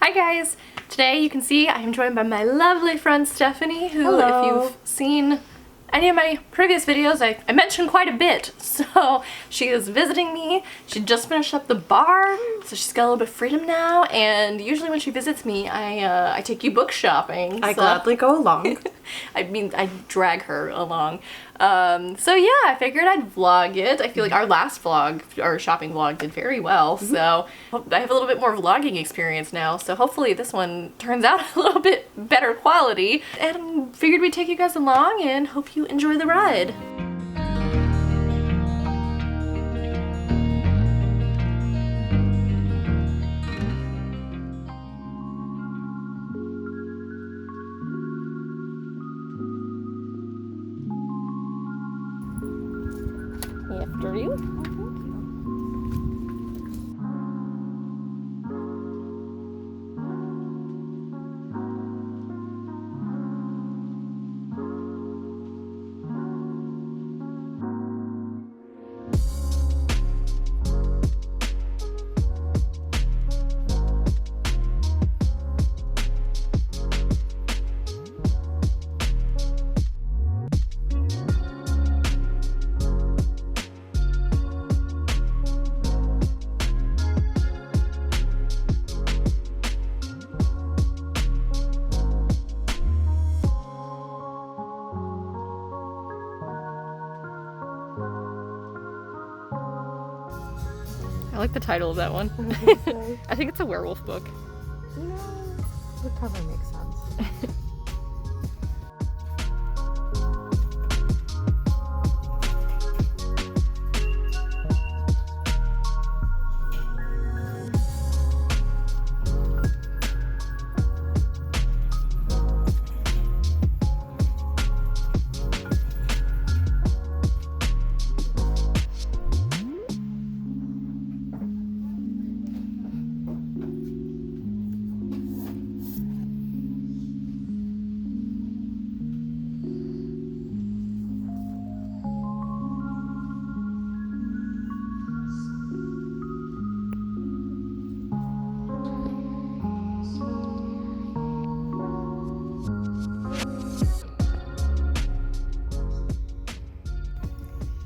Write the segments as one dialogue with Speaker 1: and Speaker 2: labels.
Speaker 1: Hi guys! Today you can see I am joined by my lovely friend Stephanie, who
Speaker 2: Hello.
Speaker 1: if you've seen any of my previous videos, I mentioned quite a bit. So she is visiting me. She just finished up the bar, so she's got a little bit of freedom now, and usually when she visits me, I take you book shopping.
Speaker 2: I gladly go along.
Speaker 1: I mean, I drag her along. So yeah, I figured I'd vlog it. I feel like our last vlog, our shopping vlog, did very well, so I have a little bit more vlogging experience now, so hopefully this one turns out a little bit better quality. And figured we'd take you guys along and hope you enjoy the ride. After you. I like the title of that one. I think it's a werewolf book.
Speaker 2: You know, the cover makes sense.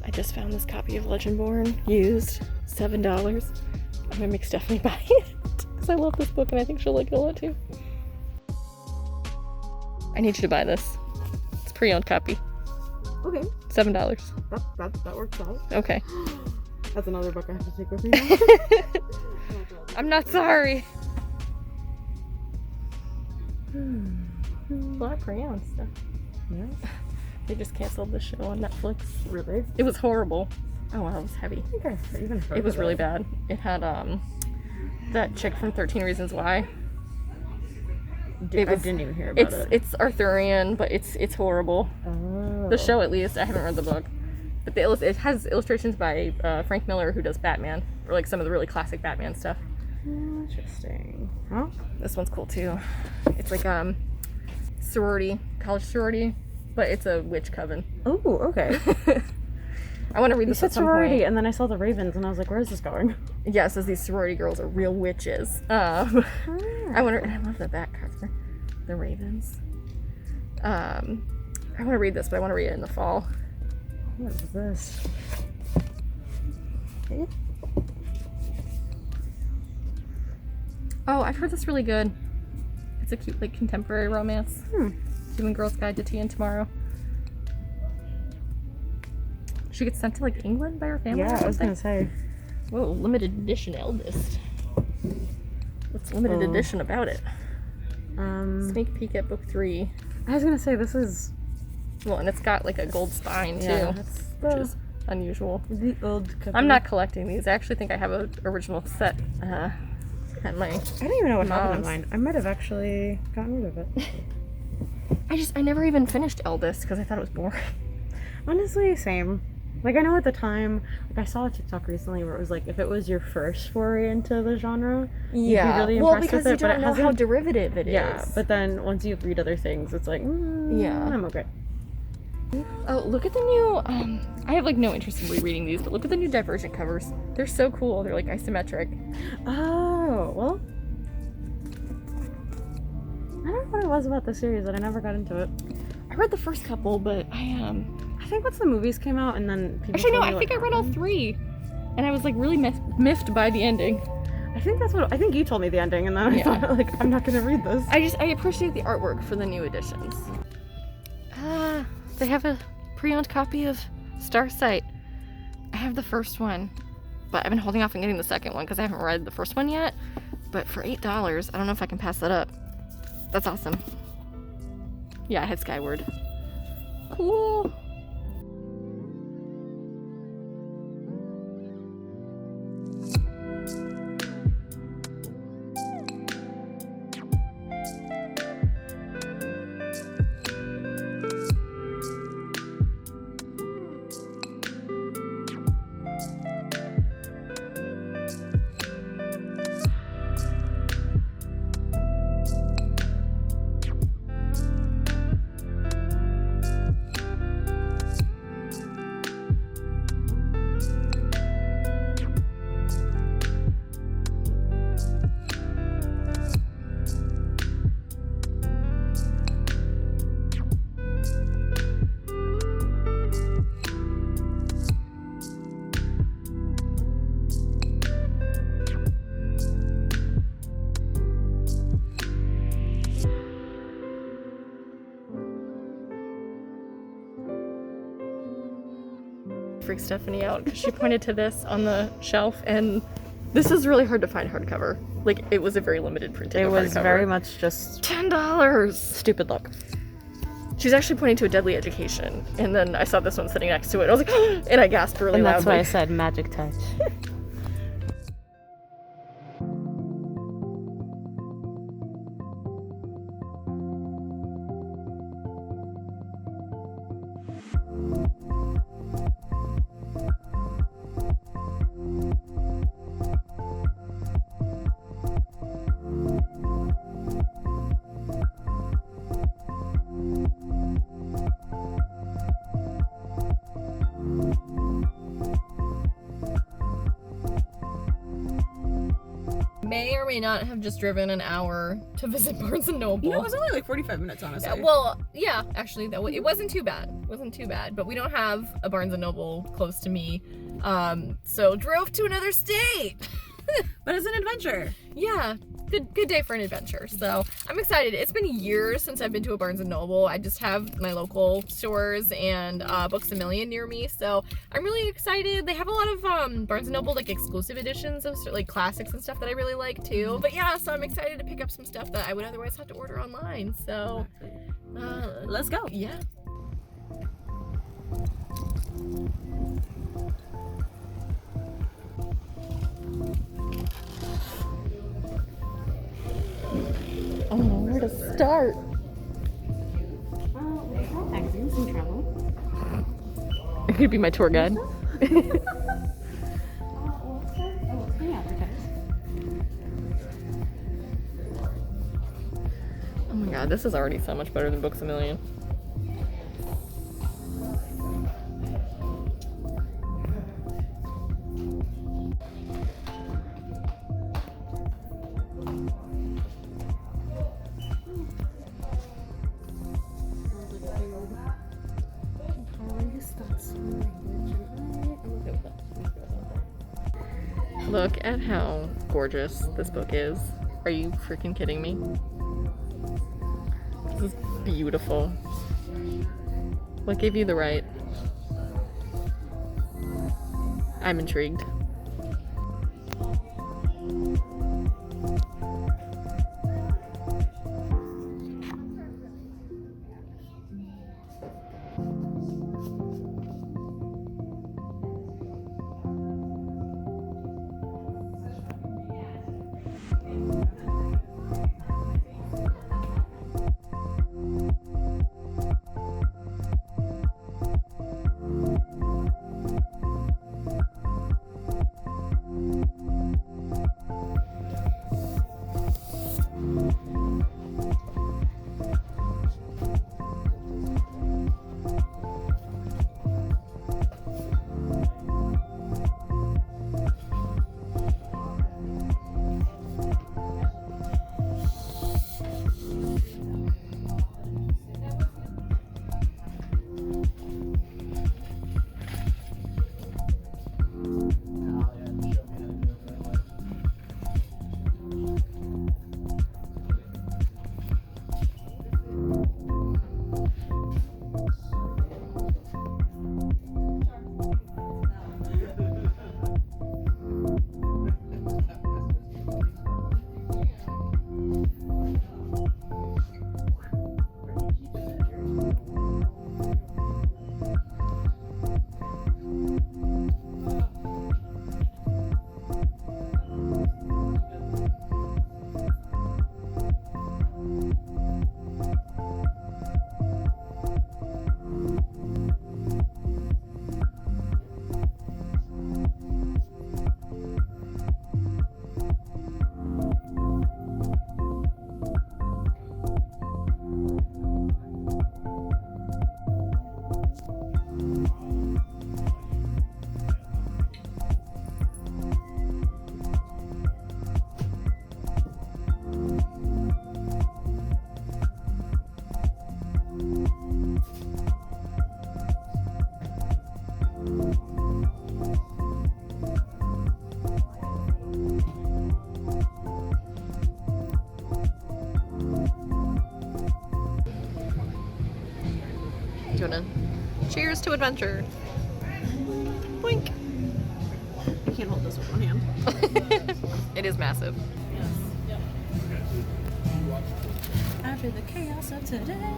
Speaker 1: I just found this copy of Legendborn used, $7. I'm gonna make Stephanie buy it because I love this book and I think she'll like it a lot too. I need you to buy this. It's a pre-owned copy.
Speaker 2: Okay.
Speaker 1: $7.
Speaker 2: That works out.
Speaker 1: Okay.
Speaker 2: That's another book I have to take with me now.
Speaker 1: I'm not sorry. A lot of crayon stuff.
Speaker 2: Yeah.
Speaker 1: They just canceled the show on Netflix.
Speaker 2: Really?
Speaker 1: It was horrible. Oh wow, it was heavy.
Speaker 2: I think I've even heard
Speaker 1: It was
Speaker 2: of
Speaker 1: really bad. It had that chick from 13 Reasons Why.
Speaker 2: I
Speaker 1: It was-
Speaker 2: didn't even hear about it.
Speaker 1: It's Arthurian, but it's horrible.
Speaker 2: Oh.
Speaker 1: The show, at least. I haven't read the book, but it has illustrations by Frank Miller, who does Batman, or like some of the really classic Batman stuff.
Speaker 2: Interesting. Huh?
Speaker 1: This one's cool too. It's like sorority, college sorority, but it's a witch coven.
Speaker 2: Oh, okay.
Speaker 1: I want to read
Speaker 2: You
Speaker 1: this
Speaker 2: said
Speaker 1: at some
Speaker 2: sorority,
Speaker 1: point.
Speaker 2: and then I saw the ravens, and I was like, "Where is this going?"
Speaker 1: Yeah, it says these sorority girls are real witches. I love the back cover. The ravens. I want to read this, but I want to read it in the fall.
Speaker 2: What is this?
Speaker 1: Oh, I've heard this really good. It's a cute, like, contemporary romance. Human Girl's Guide to Tea and Tomorrow. She gets sent to, like, England by her family or
Speaker 2: Yeah, I was
Speaker 1: something?
Speaker 2: gonna say.
Speaker 1: Whoa, limited edition eldest. What's limited
Speaker 2: Oh.
Speaker 1: edition about it? Sneak peek at book 3.
Speaker 2: I was gonna say this is
Speaker 1: Well, and it's got, like, a gold spine, too,
Speaker 2: it's
Speaker 1: which is unusual.
Speaker 2: the old cover.
Speaker 1: I'm not collecting these. I actually think I have an original set at my...
Speaker 2: I don't even know what happened to
Speaker 1: Mom's.
Speaker 2: mine. I might have actually gotten rid of it.
Speaker 1: I never even finished Eldest because I thought it was boring.
Speaker 2: Honestly, same. Like, I know at the time, like, I saw a TikTok recently where it was like, if it was your first foray into the genre, you'd be really
Speaker 1: well,
Speaker 2: impressed
Speaker 1: because
Speaker 2: with
Speaker 1: you
Speaker 2: it, but
Speaker 1: don't
Speaker 2: it
Speaker 1: know how
Speaker 2: hasn't.
Speaker 1: derivative it is.
Speaker 2: Yeah, but then once you read other things, it's like,
Speaker 1: Yeah.
Speaker 2: I'm okay.
Speaker 1: Oh, look at the new, I have like no interest in rereading these, but look at the new Divergent covers. They're so cool. They're like isometric.
Speaker 2: Oh, well, I don't know what it was about the series that I never got into it.
Speaker 1: I read the first couple, but I
Speaker 2: think once the movies came out and then people
Speaker 1: actually no,
Speaker 2: told me
Speaker 1: I
Speaker 2: what
Speaker 1: think I read all
Speaker 2: happened.
Speaker 1: 3, and I was like really miffed by the ending.
Speaker 2: I think you told me the ending, and then I
Speaker 1: Yeah.
Speaker 2: thought, like, I'm not gonna read this.
Speaker 1: I appreciate the artwork for the new editions. They have a pre-owned copy of Starsight. I have the first one, but I've been holding off on getting the second one because I haven't read the first one yet. But for $8, I don't know if I can pass that up. That's awesome. Yeah, I had Skyward. Cool. Freaked Stephanie out because she pointed to this on the shelf, and this is really hard to find hardcover. Like, it was a very limited printing.
Speaker 2: It
Speaker 1: of
Speaker 2: was
Speaker 1: hardcover.
Speaker 2: very much just
Speaker 1: $10.
Speaker 2: stupid luck.
Speaker 1: She's actually pointing to A Deadly Education, and then I saw this one sitting next to it. I was like, and I gasped really
Speaker 2: And that's
Speaker 1: loudly.
Speaker 2: why I said magic touch.
Speaker 1: May or may not have just driven an hour to visit Barnes & Noble.
Speaker 2: it was only like 45 minutes, honestly.
Speaker 1: Yeah, well, yeah, actually, it wasn't too bad. It wasn't too bad, but we don't have a Barnes & Noble close to me, so drove to another state.
Speaker 2: But it's an adventure.
Speaker 1: Yeah, good day for an adventure. So I'm excited. It's been years since I've been to a Barnes & Noble. I just have my local stores and Books A Million near me, so I'm really excited. They have a lot of Barnes & Noble like exclusive editions of like classics and stuff that I really like too. But yeah, so I'm excited to pick up some stuff that I would otherwise have to order online. So
Speaker 2: Let's go.
Speaker 1: yeah. I don't know where to start.
Speaker 2: Magazines and travel.
Speaker 1: It could be my tour guide. Oh my god, this is already so much better than Books A Million. Look at how gorgeous this book is. Are you freaking kidding me? This is beautiful. What gave you the right? I'm intrigued. Cheers to adventure. Boink.
Speaker 2: You can't hold this with one hand.
Speaker 1: It is massive.
Speaker 2: Yes. After the chaos of today.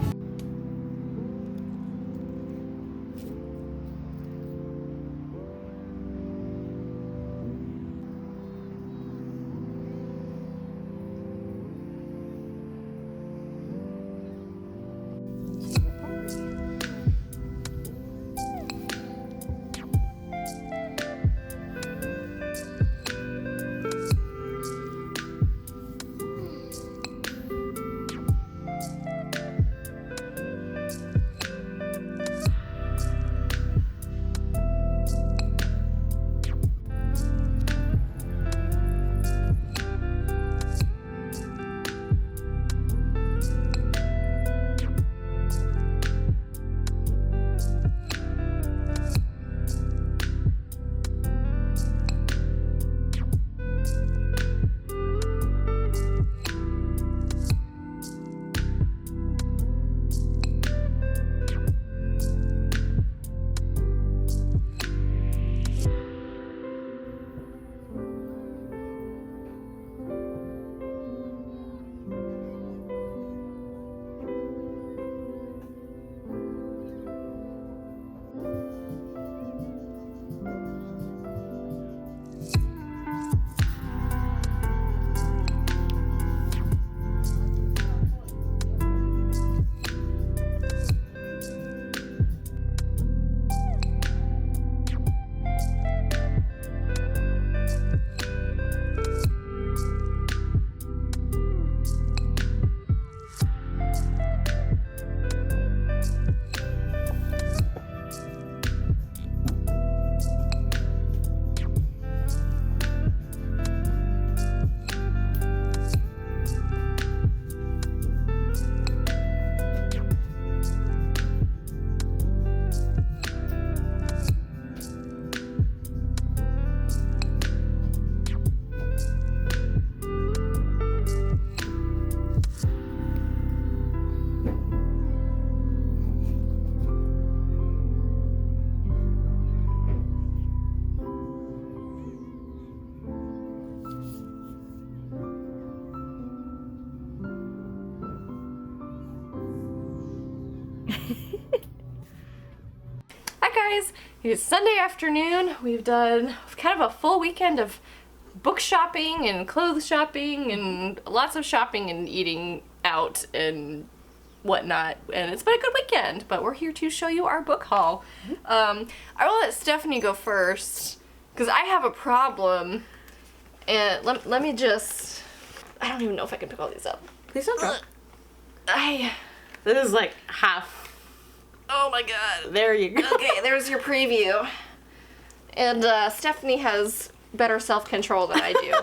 Speaker 1: Hi guys, it's Sunday afternoon. We've done kind of a full weekend of book shopping and clothes shopping and lots of shopping and eating out and whatnot, and it's been a good weekend, but we're here to show you our book haul. I will let Stephanie go first because I have a problem, and let me just, I don't even know if I can pick all these up.
Speaker 2: Please don't drop.
Speaker 1: This
Speaker 2: is like half.
Speaker 1: Oh my god.
Speaker 2: There you go.
Speaker 1: Okay, there's your preview. And Stephanie has better self-control than I do.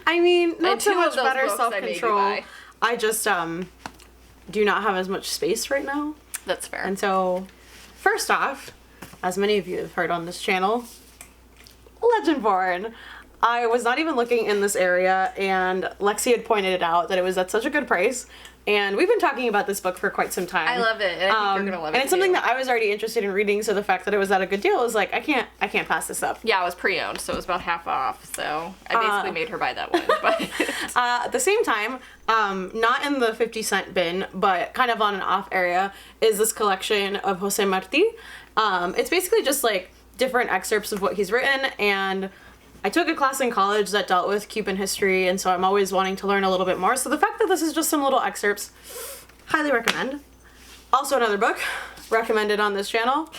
Speaker 2: I mean, not so
Speaker 1: two
Speaker 2: much
Speaker 1: of those
Speaker 2: better
Speaker 1: books I made you
Speaker 2: self-control.
Speaker 1: buy.
Speaker 2: I just do not have as much space right now.
Speaker 1: That's fair.
Speaker 2: And so, first off, as many of you have heard on this channel, Legendborn. I was not even looking in this area, and Lexi had pointed it out that it was at such a good price. And we've been talking about this book for quite some time.
Speaker 1: I love it, and I think you're gonna love it.
Speaker 2: And it's something that I was already interested in reading, so the fact that it was at a good deal is like, I can't pass this up.
Speaker 1: Yeah, it was pre-owned, so it was about half off. So I basically made her buy that one. But
Speaker 2: at the same time, not in the 50-cent bin, but kind of on an off area, is this collection of Jose Marti. It's basically just like different excerpts of what he's written, and I took a class in college that dealt with Cuban history, and so I'm always wanting to learn a little bit more. So the fact that this is just some little excerpts, highly recommend. Also another book recommended on this channel.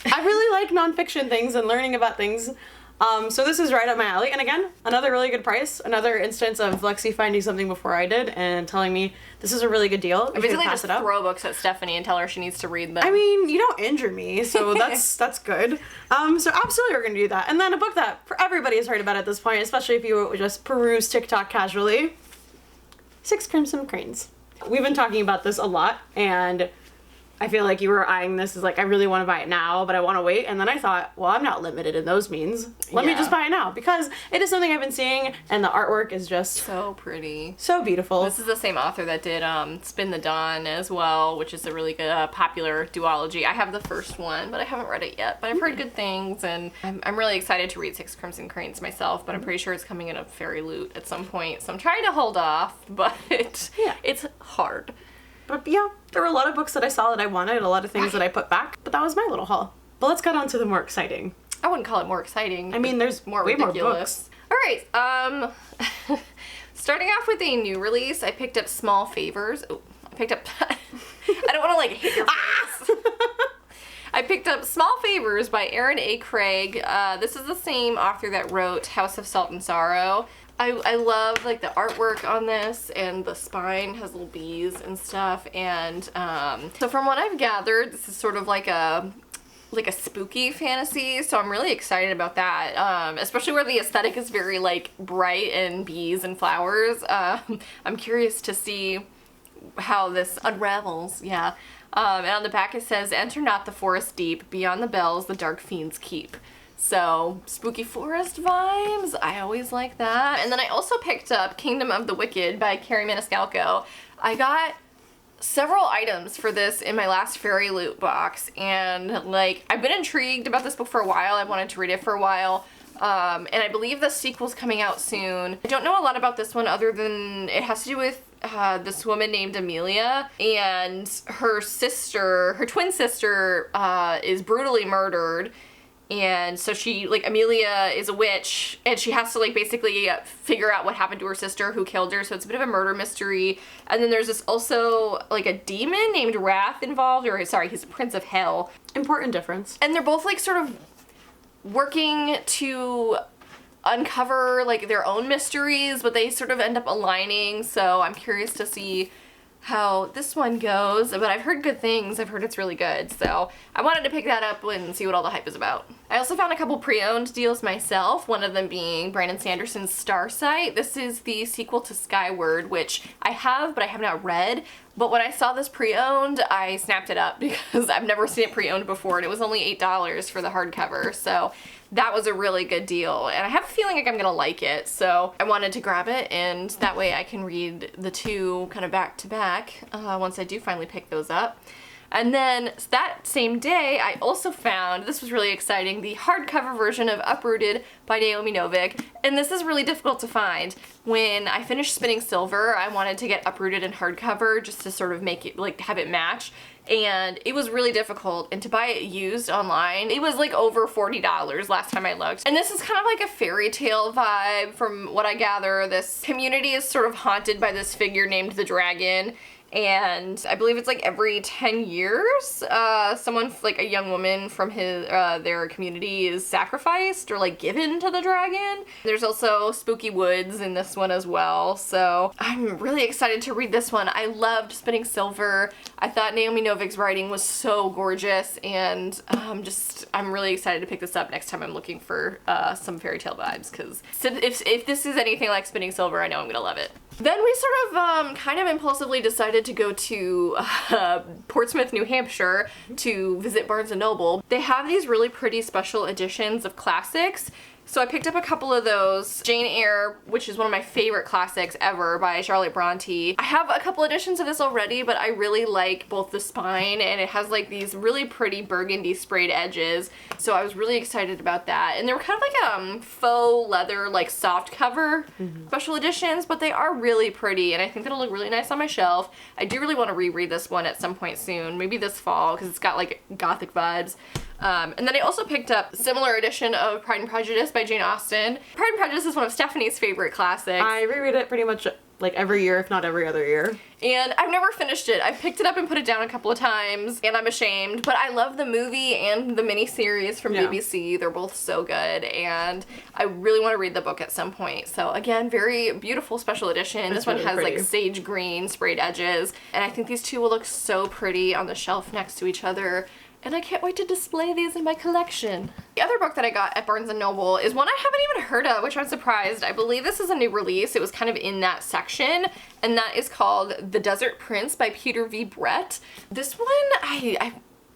Speaker 2: I really like nonfiction things and learning about things. So this is right up my alley. And again, another really good price. Another instance of Lexi finding something before I did and telling me this is a really good deal.
Speaker 1: I basically just throw books at Stephanie and tell her she needs to read them.
Speaker 2: I mean, you don't injure me, so that's good. So absolutely we're gonna do that. And then a book that everybody has heard about at this point, especially if you just peruse TikTok casually, 6 Crimson Cranes. We've been talking about this a lot, and I feel like you were eyeing this as like, I really want to buy it now, but I want to wait. And then I thought, well, I'm not limited in those means. Let me just buy it now, because it is something I've been seeing, and the artwork is just
Speaker 1: so pretty.
Speaker 2: So beautiful.
Speaker 1: This is the same author that did Spin the Dawn as well, which is a really good popular duology. I have the first one, but I haven't read it yet. But I've heard good things, and I'm really excited to read Six Crimson Cranes myself, but I'm pretty sure it's coming in a fairy loot at some point. So I'm trying to hold off, but it's hard.
Speaker 2: But yeah, there were a lot of books that I saw that I wanted, a lot of things that I put back, but that was my little haul. But let's get on to the more exciting.
Speaker 1: I wouldn't call it more exciting.
Speaker 2: I mean, there's
Speaker 1: more
Speaker 2: way
Speaker 1: ridiculous.
Speaker 2: more
Speaker 1: All
Speaker 2: books.
Speaker 1: right, starting off with a new release, I picked up Small Favors. Oh, I picked up, I don't want to like hit your face. I picked up Small Favors by Erin A. Craig. This is the same author that wrote House of Salt and Sorrow. I love like the artwork on this, and the spine has little bees and stuff, and so from what I've gathered, this is sort of like a spooky fantasy, so I'm really excited about that, especially where the aesthetic is very like bright and bees and flowers. I'm curious to see how this unravels. And on the back it says, "Enter not the forest deep, beyond the bells the dark fiends keep." So, spooky forest vibes. I always like that. And then I also picked up Kingdom of the Wicked by Carrie Maniscalco. I got several items for this in my last fairy loot box, and like I've been intrigued about this book for a while. I wanted to read it for a while. And I believe the sequel's coming out soon. I don't know a lot about this one other than it has to do with this woman named Amelia, and her twin sister, is brutally murdered. And so Amelia is a witch, and she has to like basically figure out what happened to her sister who killed her. So it's a bit of a murder mystery. And then there's this also like a demon named Wrath involved, or sorry, he's a prince of hell.
Speaker 2: Important difference.
Speaker 1: And they're both like sort of working to uncover like their own mysteries, but they sort of end up aligning. So I'm curious to see how this one goes, but I've heard good things. I've heard it's really good, so I wanted to pick that up and see what all the hype is about. I also found a couple pre-owned deals myself, one of them being Brandon Sanderson's Starsight. This is the sequel to Skyward, which I have, but I have not read. But when I saw this pre-owned, I snapped it up because I've never seen it pre-owned before, and it was only $8 for the hardcover, so that was a really good deal. And I have a feeling like I'm gonna like it, so I wanted to grab it, and that way I can read the two kind of back to back once I do finally pick those up. And then that same day, I also found, this was really exciting, the hardcover version of Uprooted by Naomi Novik. And this is really difficult to find. When I finished Spinning Silver, I wanted to get Uprooted in hardcover just to sort of make it, like, have it match. And it was really difficult. And to buy it used online, it was like over $40 last time I looked. And this is kind of like a fairy tale vibe from what I gather. This community is sort of haunted by this figure named the Dragon. And I believe it's like every 10 years, someone, like a young woman from their community is sacrificed or like given to the dragon. There's also spooky woods in this one as well. So I'm really excited to read this one. I loved Spinning Silver. I thought Naomi Novik's writing was so gorgeous, and I'm really excited to pick this up next time I'm looking for some fairy tale vibes, because if this is anything like Spinning Silver, I know I'm gonna love it. Then we sort of kind of impulsively decided to go to Portsmouth, New Hampshire to visit Barnes & Noble. They have these really pretty special editions of classics. So I picked up a couple of those. Jane Eyre, which is one of my favorite classics ever by Charlotte Bronte. I have a couple editions of this already, but I really like both the spine, and it has like these really pretty burgundy sprayed edges. So I was really excited about that. And they were kind of like faux leather, like soft cover special editions, but they are really pretty, and I think it'll look really nice on my shelf. I do really want to reread this one at some point soon, maybe this fall, because it's got like gothic vibes. And then I also picked up a similar edition of Pride and Prejudice by Jane Austen. Pride and Prejudice is one of Stephanie's favorite classics.
Speaker 2: I reread it pretty much like every year, if not every other year.
Speaker 1: And I've never finished it. I've picked it up and put it down a couple of times, and I'm ashamed, but I love the movie and the miniseries from BBC. They're both so good, and I really want to read the book at some point. So again, very beautiful special edition. This one has like sage green sprayed edges, and I think these two will look so pretty on the shelf next to each other. and I can't wait to display these in my collection. The other book that I got at Barnes & Noble is one I haven't even heard of, which I'm surprised. I believe this is a new release. It was kind of in that section, and that is called The Desert Prince by Peter V. Brett. This one, I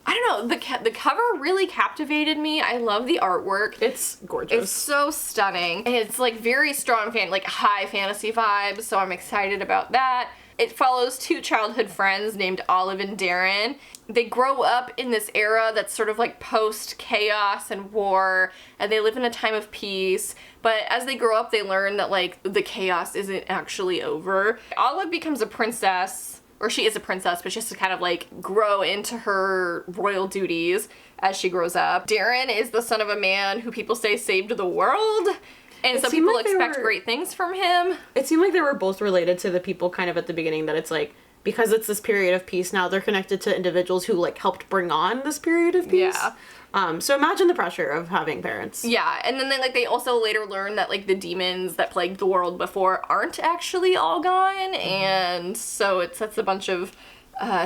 Speaker 1: don't know, the cover really captivated me. I love the artwork.
Speaker 2: It's gorgeous.
Speaker 1: It's so stunning. And it's like very strong like high fantasy vibes, so I'm excited about that. It follows two childhood friends named Olive and Darren. They grow up in this era that's sort of like post-chaos and war, and they live in a time of peace. But as they grow up, they learn that like the chaos isn't actually over. Olive becomes a princess, or she is a princess, but she has to kind of like grow into her royal duties as she grows up. Darren is the son of a man who people say saved the world. And some people expect great things from him.
Speaker 2: It seemed like they were both related to the people kind of at the beginning, that it's like, because it's this period of peace now, they're connected to individuals who like helped bring on this period of peace.
Speaker 1: Yeah.
Speaker 2: So imagine the pressure of having parents.
Speaker 1: Yeah, and then they also later learn that like the demons that plagued the world before aren't actually all gone, and so it sets a bunch of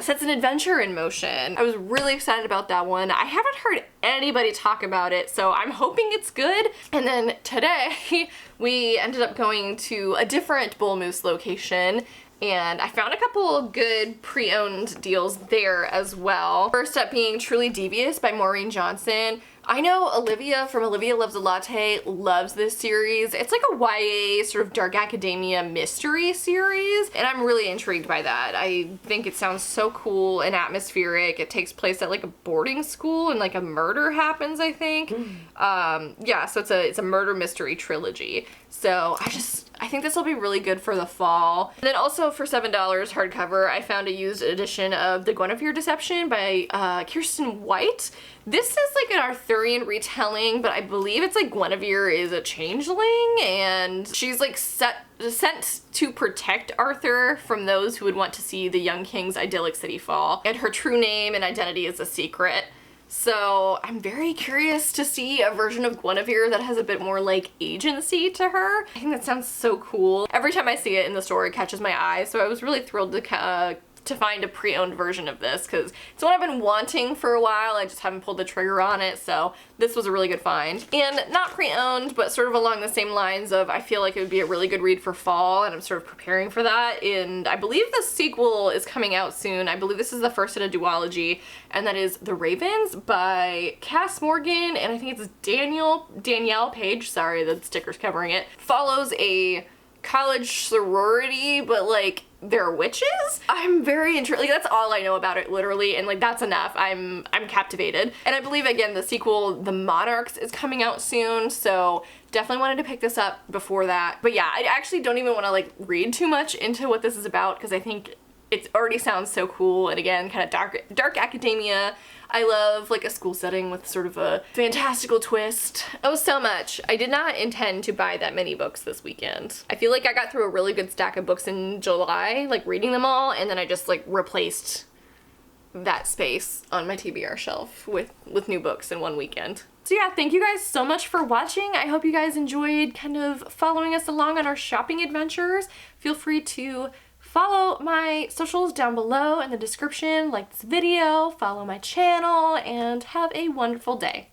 Speaker 1: sets an adventure in motion. I was really excited about that one. I haven't heard anybody talk about it, so I'm hoping it's good. And then today, we ended up going to a different Bull Moose location, and I found a couple good pre-owned deals there as well. First up being Truly Devious by Maureen Johnson. I know Olivia from Olivia Loves a Latte loves this series. It's like a YA sort of dark academia mystery series, and I'm really intrigued by that. I think it sounds so cool and atmospheric. It takes place at like a boarding school, and like a murder happens, I think. Yeah, so it's a murder mystery trilogy. So I think this will be really good for the fall. And then also for $7 hardcover, I found a used edition of The Guinevere Deception by Kirsten White. This is like an Arthurian retelling, but I believe it's like Guinevere is a changeling, and she's like sent to protect Arthur from those who would want to see the young king's idyllic city fall. And her true name and identity is a secret. So I'm very curious to see a version of Guinevere that has a bit more like agency to her. I think that sounds so cool. Every time I see it in the store, it catches my eye. So I was really thrilled to find a pre-owned version of this, because it's what I've been wanting for a while. I just haven't pulled the trigger on it, so this was a really good find. And not pre-owned, but sort of along the same lines of, I feel like it would be a really good read for fall, and I'm sort of preparing for that. And I believe the sequel is coming out soon. I believe this is the first in a duology, and that is The Ravens by Cass Morgan, and I think it's Danielle Page, sorry, the sticker's covering it. Follows a college sorority, but like they're witches. I'm very intrigued. Like, that's all I know about it, literally, and like that's enough. I'm captivated. And I believe again the sequel, The Monarchs, is coming out soon, so definitely wanted to pick this up before that. But yeah, I actually don't even want to like read too much into what this is about, because I think it already sounds so cool, and again, kind of dark academia. I love like a school setting with sort of a fantastical twist. Oh, so much. I did not intend to buy that many books this weekend. I feel like I got through a really good stack of books in July, like reading them all, and then I just like replaced that space on my TBR shelf with new books in one weekend. So yeah, thank you guys so much for watching. I hope you guys enjoyed kind of following us along on our shopping adventures. Feel free to follow my socials down below in the description, like this video, follow my channel, and have a wonderful day.